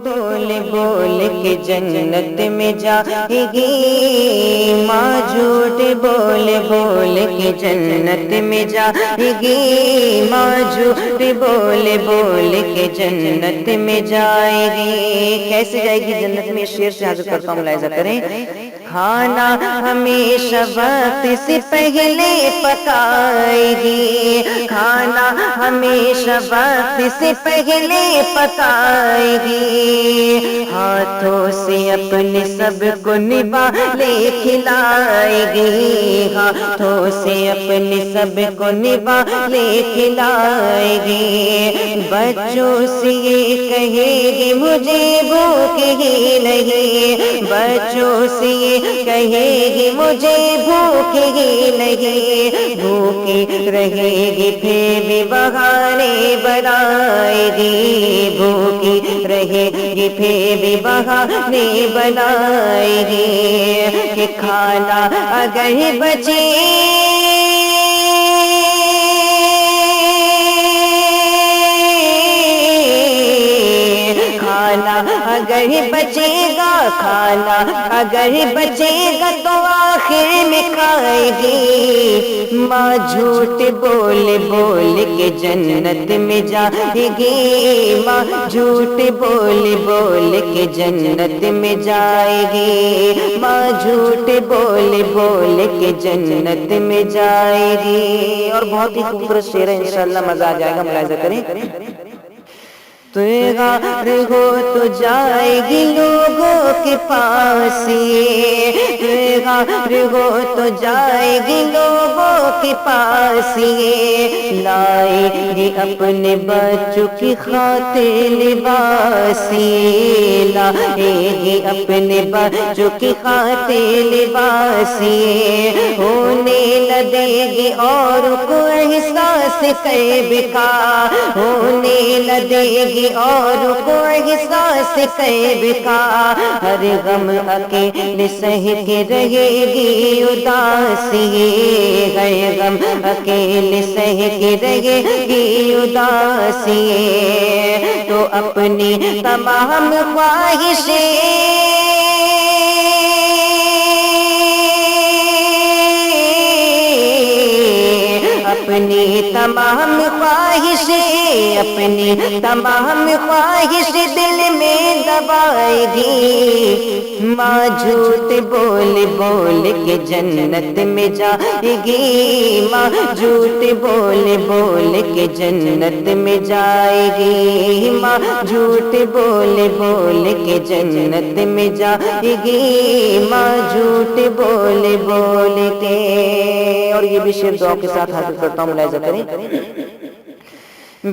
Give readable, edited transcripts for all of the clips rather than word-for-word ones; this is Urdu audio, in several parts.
بول بول کے جنت میں جائے گی ماں، جھوٹ بول بول کے جنت میں جائے گی ماں، جھوٹ بول بول کے جنت میں جائے گی۔ کیسے جائے گی جنت میں؟ شعر سے حاضر کرتا ہوں، ملاحظہ کریں۔ کھانا ہمیشہ وقت سے پہلے پکائے گی، کھانا ہمیشہ وقت سے پہلے پکائے گی، ہاتھوں سے اپنے سب کو نوالے کھلائے گی، ہاتھوں سے اپنے سب کو نوالے کھلائے گی۔ بچوں سے یہ کہے گی مجھے بھوک ہی نہیں، بچوں سے یہ کہے گی مجھے بھوک ہی نہیں، بھوکی رہے گی پھر بھی بہانے بنائے گی، بھوکی رہے گی پھر بھی بہانے بنائے گی، کہ کھانا اگر بچے کھانا اگر بچے گا، کھانا اگر بچے گا تو آخر میں کھائے گی ماں، جھوٹ بول بول کے جنت میں جائے گی ماں، جھوٹ بول بول کے جنت میں جائے گی ماں، جھوٹ بول بول کے جنت میں جائے گی۔ اور بہت ہی خوبصورت شعر ہے، انشاءاللہ مزہ آ جائے گا، ملاحظہ کریں۔ تو غار ہو تو جائے گی لوگوں کے پاس، تو غار ہو تو جائے گی لوگوں کے پاس، لائے گی اپنے بچوں کی خاطر لباس، لائے گی اپنے بچوں کی خاطر لباس، ہونے نہ دے گی اور کو احساس قیب کا، ہونے نہ دے گی اور کو احساس قیب کا، ہر غم اکیلے سہ کے رہے گی اداسی، ہر غم اکیلے سہ کے رہے گی اداسی، تو اپنی تمام خواہشیں اپنی تمام خواہشیں اپنی تمام خواہش دل میں دبائے گی ماں، جھوٹ بول بول کے جنت میں جائے گی ماں، جھوٹ بول بول کے جنت میں جائے گی ماں، جھوٹ بول بول کے جنت میں جائے گی ماں، جھوٹ بول بول کے۔ اور یہ بھی شعر دعا کے ساتھ حاضر کرتا ہوں، ملاحظہ کریں۔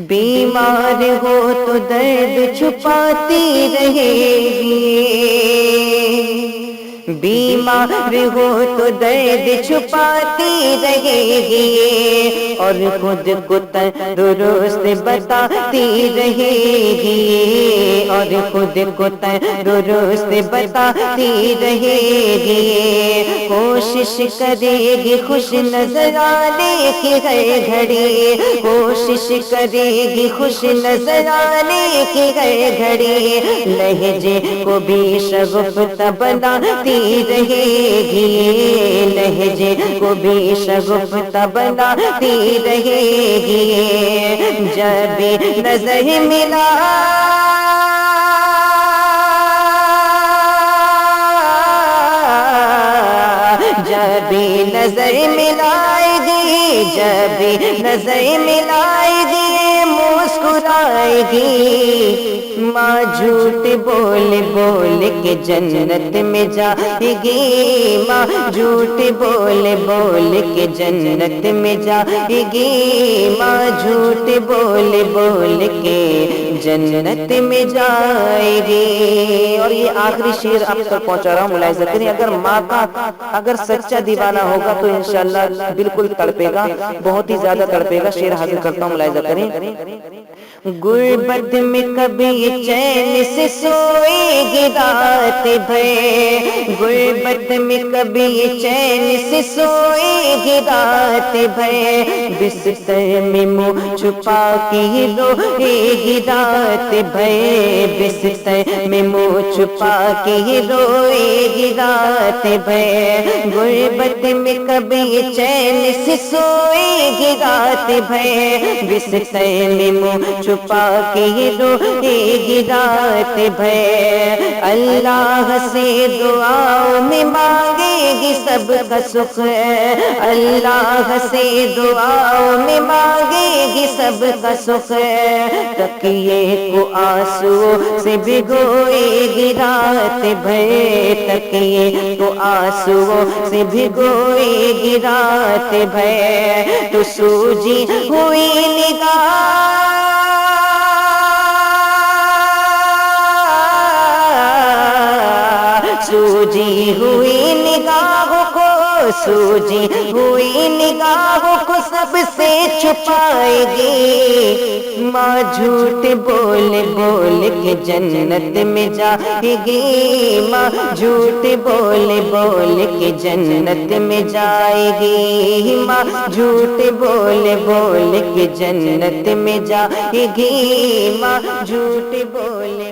بیمار ہو تو درد چھپاتی رہے گی، بیمار ہو تو درد چھپاتی رہے گی، اور خود کو تندرست بتاتی رہے گی، اور خود کو تندرست بتاتی رہے گی، کوشش کرے گی خوش نظر آنے کی ہر گھڑی، کوشش کرے گی خوش نظر آنے کی ہر گھڑی، لہجے کو بھی شگفتہ بناتی رہے گی، لہجے کو بھی شگفتہ بناتی رہے گی، جب بھی نظر ملا جب بھی نظر ملائے گی، جب بھی نظر ملائے گی مسکرائے گی ماں، جھوٹ بول بول کے جنت میں جائے گی ماں، جھوٹ بول بول کے جنت میں جائے گی ماں، جھوٹ بول بول کے جنت میں جائے گی۔ اور یہ آخری شعر آپ تک پہنچا رہا ہوں، ملاحظہ کریں۔ اگر ماں کا اگر سچا دیوانہ ہوگا تو انشاءاللہ بالکل تڑپے گا، بہت ہی زیادہ تڑپے گا۔ شعر حاضر کرتا ہوں، ملاحظہ کریں۔ غربت میں کبھی چین سے سوئے گی رات بھر، غربت میں کبھی چین سے سوئے گی رات بھر، بستر میں منہ چھپا کے روئے گی رات بھر، بستر میں منہ چھپا کے روئے گی رات بھر، غربت میں کبھی چین سے سوئے گی رات بھر، بستر میں منہ چھپا کے روئے گی رات بھر، اللہ سے دعاؤں میں مانگے گی سب کا سکھ، اللہ سے دعاؤں میں مانگے گی سب کا سکھ، تکیے کو آنسو سے بھگوئے گی رات بھر، تکیے کو آنسو سے بھگوئے گی رات بھر، تو سوجی ہوئی نگاہ سوجی ہوئی نگاہوں کو، سوجی ہوئی نگاہوں کو سب سے چھپائے گی، ماں جھوٹ بول بول کے جنت میں جائے گی، ماں جھوٹ بول بول کے جنت میں جائے گی، ماں جھوٹ بول بول کے جنت میں جائے گی، ماں جھوٹ بول